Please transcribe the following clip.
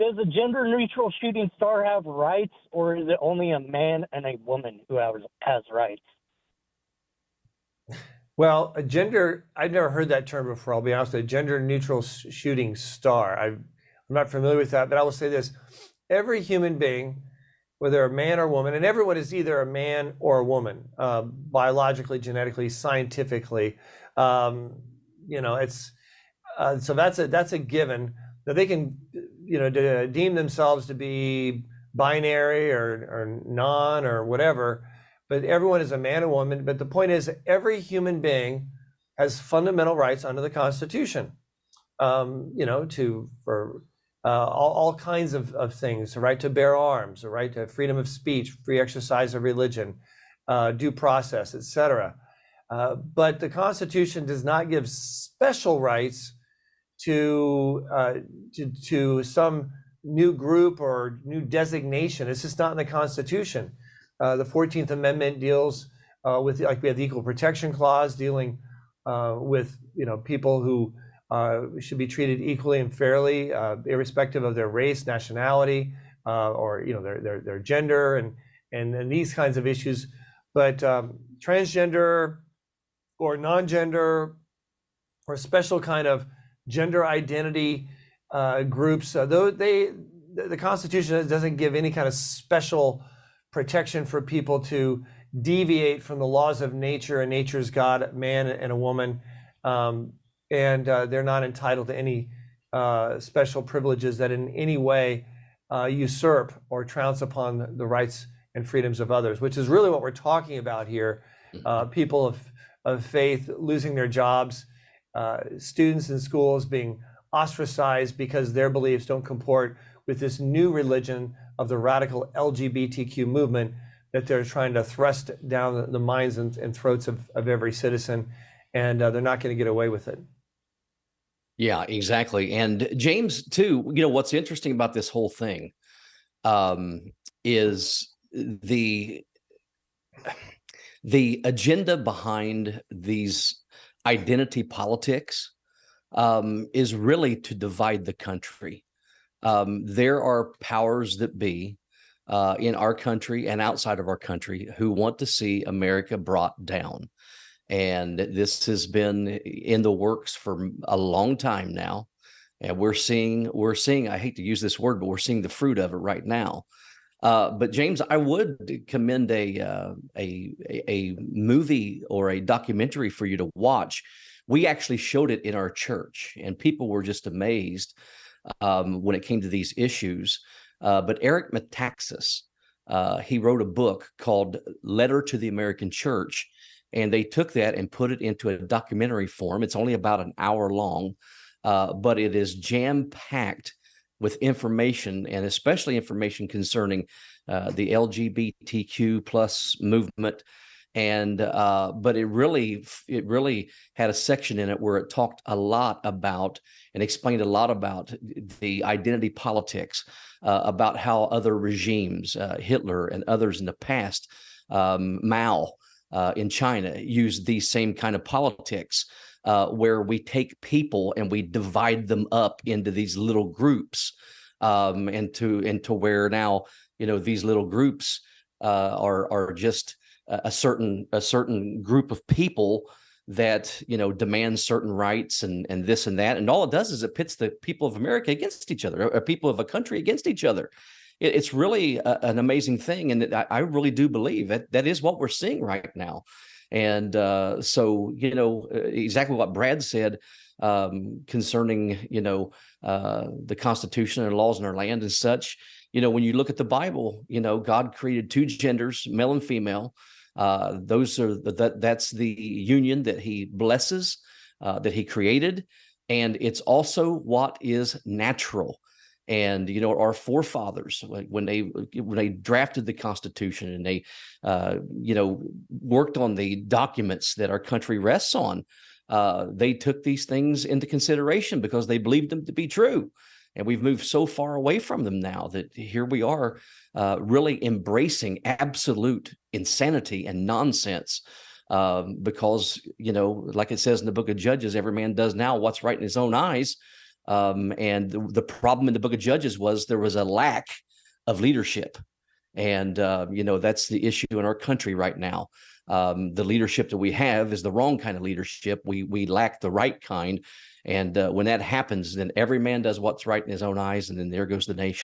does a gender-neutral shooting star have rights, or is it only a man and a woman who has rights? Well, I've never heard that term before, I'll be honest. A gender-neutral shooting star. I'm not familiar with that, but I will say this. Every human being, whether a man or woman, and everyone is either a man or a woman, biologically, genetically, scientifically. It's so that's a given. That they can, deem themselves to be binary or non or whatever, but everyone is a man and woman. But the point is, every human being has fundamental rights under the Constitution. For all kinds of things: the right to bear arms, the right to freedom of speech, free exercise of religion, due process, etc. But the Constitution does not give special rights to some new group or new designation. It's just not in the Constitution. The 14th Amendment deals with, like, we have the Equal Protection Clause dealing with people who should be treated equally and fairly, irrespective of their race, nationality, or their gender, and these kinds of issues. But transgender or non-gender or special kind of gender identity groups, though the Constitution doesn't give any kind of special protection for people to deviate from the laws of nature and nature's God, man and a woman, and they're not entitled to any special privileges that in any way usurp or trounce upon the rights and freedoms of others, which is really what we're talking about here. People of faith losing their jobs, students in schools being ostracized because their beliefs don't comport with this new religion of the radical LGBTQ movement that they're trying to thrust down the minds and throats of every citizen, and they're not going to get away with it. Yeah, exactly. And James, too, what's interesting about this whole thing is the agenda behind these identity politics is really to divide the country. There are powers that be in our country and outside of our country who want to see America brought down. And this has been in the works for a long time now. And we're seeing, I hate to use this word, but we're seeing the fruit of it right now. But James, I would commend a movie or a documentary for you to watch. We actually showed it in our church, and people were just amazed when it came to these issues. But Eric Metaxas, he wrote a book called Letter to the American Church, and they took that and put it into a documentary form. It's only about an hour long, but it is jam-packed with information, and especially information concerning the LGBTQ plus movement. And but it really had a section in it where it talked a lot about and explained a lot about the identity politics, about how other regimes, Hitler and others in the past, Mao in China, used these same kind of politics, where we take people and we divide them up into these little groups, and to where now these little groups are just a certain group of people that demand certain rights and this and that, and all it does is it pits the people of America against each other, or people of a country against each other. It's really an amazing thing, and I really do believe that is what we're seeing right now. And so exactly what Brad said concerning the Constitution and laws in our land and such. When you look at the Bible, God created two genders, male and female. That's the union that He blesses, that He created, and it's also what is natural. And our forefathers, when they drafted the Constitution and they worked on the documents that our country rests on, they took these things into consideration because they believed them to be true. And we've moved so far away from them now that here we are, really embracing absolute insanity and nonsense, because like it says in the book of Judges, every man does now what's right in his own eyes. And the problem in the book of Judges was there was a lack of leadership. And, that's the issue in our country right now. The leadership that we have is the wrong kind of leadership. We lack the right kind. And when that happens, then every man does what's right in his own eyes, and then there goes the nation.